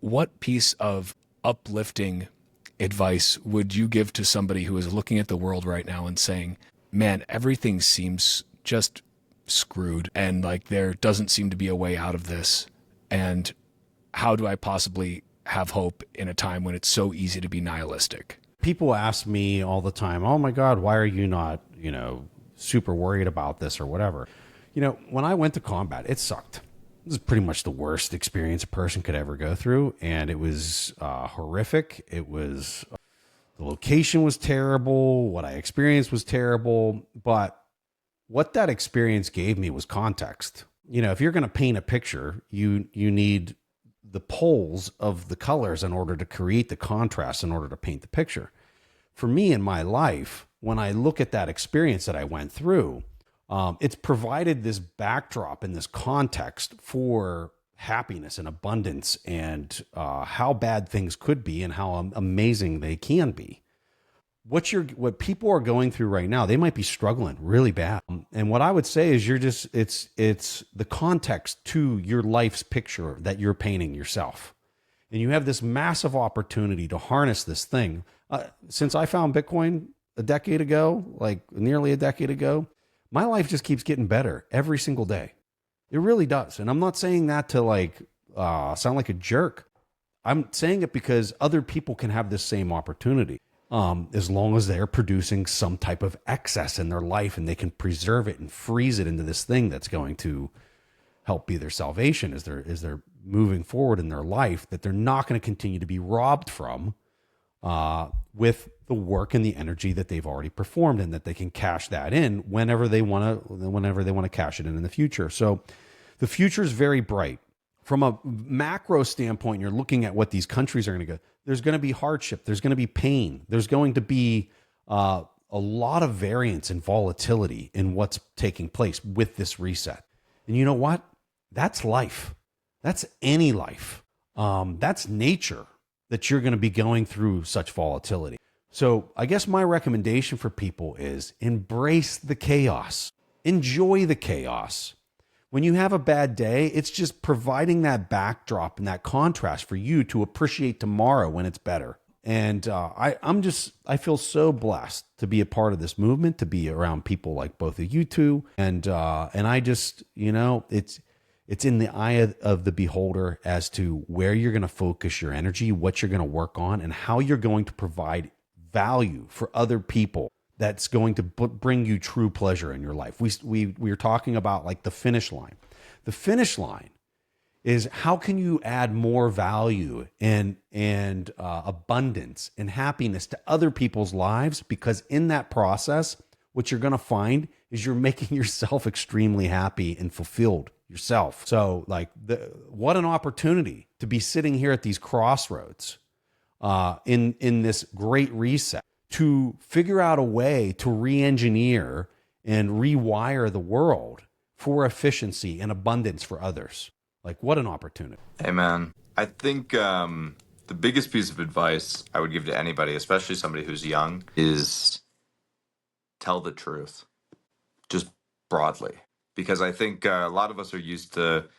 what piece of uplifting advice would you give to somebody who is looking at the world right now and saying, man, everything seems just screwed and like there doesn't seem to be a way out of this? And how do I possibly have hope in a time when it's so easy to be nihilistic? People ask me all the time, oh my God, why are you not, super worried about this or whatever? When I went to combat, it sucked. This is pretty much the worst experience a person could ever go through. And it was horrific. The location was terrible. What I experienced was terrible. But what that experience gave me was context. If you're going to paint a picture, you need the poles of the colors in order to create the contrast in order to paint the picture. For me in my life, when I look at that experience that I went through, it's provided this backdrop and this context for happiness and abundance and how bad things could be and how amazing they can be. What people are going through right now, they might be struggling really bad. And what I would say is it's the context to your life's picture that you're painting yourself. And you have this massive opportunity to harness this thing. Since I found Bitcoin a decade ago, like nearly a decade ago, my life just keeps getting better every single day. It really does. And I'm not saying that to sound like a jerk. I'm saying it because other people can have this same opportunity. As long as they're producing some type of excess in their life and they can preserve it and freeze it into this thing that's going to help be their salvation as they're moving forward in their life, that they're not going to continue to be robbed from with the work and the energy that they've already performed, and that they can cash that in whenever they want to cash it in the future. So the future is very bright. From a macro standpoint, you're looking at what these countries are going to go. There's going to be hardship. There's going to be pain. There's going to be a lot of variance and volatility in what's taking place with this reset. And you know what? That's life. That's any life. That's nature, that you're going to be going through such volatility. So I guess my recommendation for people is embrace the chaos. Enjoy the chaos. When you have a bad day, it's just providing that backdrop and that contrast for you to appreciate tomorrow when it's better. And I feel so blessed to be a part of this movement, to be around people like both of you two. And I just, it's in the eye of the beholder as to where you're going to focus your energy, what you're going to work on, and how you're going to provide value for other people that's going to bring you true pleasure in your life. We were talking about like the finish line. The finish line is how can you add more value and abundance and happiness to other people's lives? Because in that process, what you're going to find is you're making yourself extremely happy and fulfilled yourself. So what an opportunity to be sitting here at these crossroads in this great reset, to figure out a way to re-engineer and rewire the world for efficiency and abundance for others. Like, what an opportunity. Hey, man. I think the biggest piece of advice I would give to anybody, especially somebody who's young, is tell the truth, just broadly. Because I think a lot of us are used to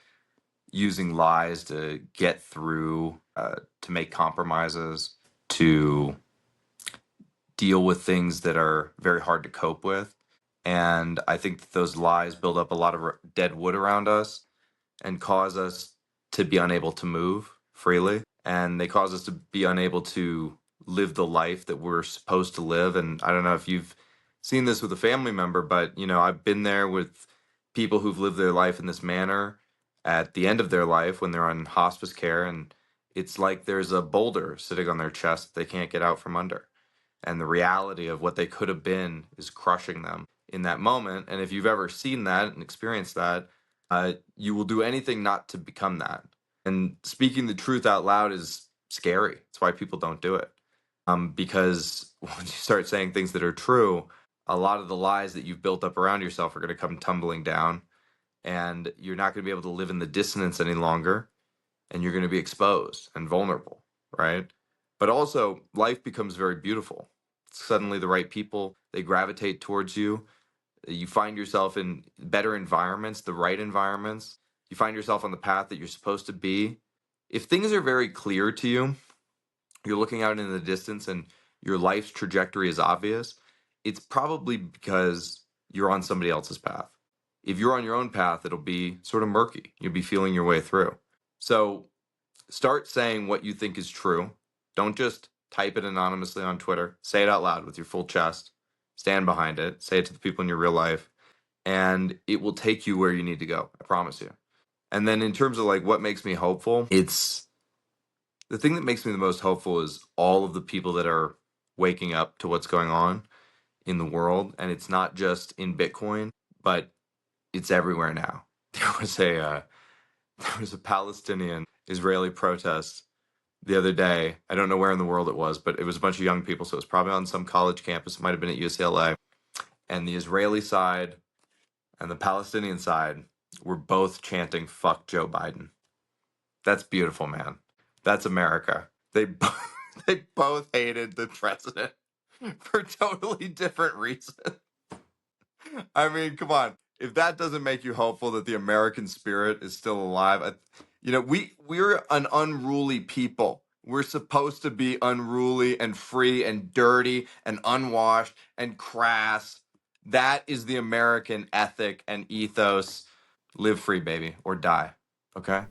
using lies to get through, to make compromises, to deal with things that are very hard to cope with. And I think that those lies build up a lot of dead wood around us and cause us to be unable to move freely. And they cause us to be unable to live the life that we're supposed to live. And I don't know if you've seen this with a family member, but, I've been there with people who've lived their life in this manner at the end of their life when they're on hospice care. And it's like there's a boulder sitting on their chest they can't get out from under. And the reality of what they could have been is crushing them in that moment. And if you've ever seen that and experienced that, you will do anything not to become that. And speaking the truth out loud is scary. That's why people don't do it. Because when you start saying things that are true, a lot of the lies that you've built up around yourself are going to come tumbling down. And you're not going to be able to live in the dissonance any longer. And you're going to be exposed and vulnerable, right? But also, life becomes very beautiful. Suddenly, the right people, they gravitate towards you. You find yourself in better environments, the right environments. You find yourself on the path that you're supposed to be if things are very clear to you, you're looking out into the distance and your life's trajectory is obvious, it's probably because you're on somebody else's path. If you're on your own path, it'll be sort of murky. You'll be feeling your way through. So start saying what you think is true. Don't just type it anonymously on Twitter. Say it out loud with your full chest. Stand behind it. Say it to the people in your real life. And it will take you where you need to go. I promise you. And then in terms of like what makes me hopeful, it's the thing that makes me the most hopeful is all of the people that are waking up to what's going on in the world. And it's not just in Bitcoin, but it's everywhere now. There was a Palestinian Israeli protest the other day. I don't know where in the world it was, but it was a bunch of young people. So it was probably on some college campus. It might have been at UCLA. And the Israeli side and the Palestinian side were both chanting, "Fuck Joe Biden." That's beautiful, man. That's America. They both hated the president for totally different reasons. I mean, come on. If that doesn't make you hopeful that the American spirit is still alive, we're an unruly people. We're supposed to be unruly and free and dirty and unwashed and crass. That is the American ethic and ethos. Live free, baby, or die. Okay?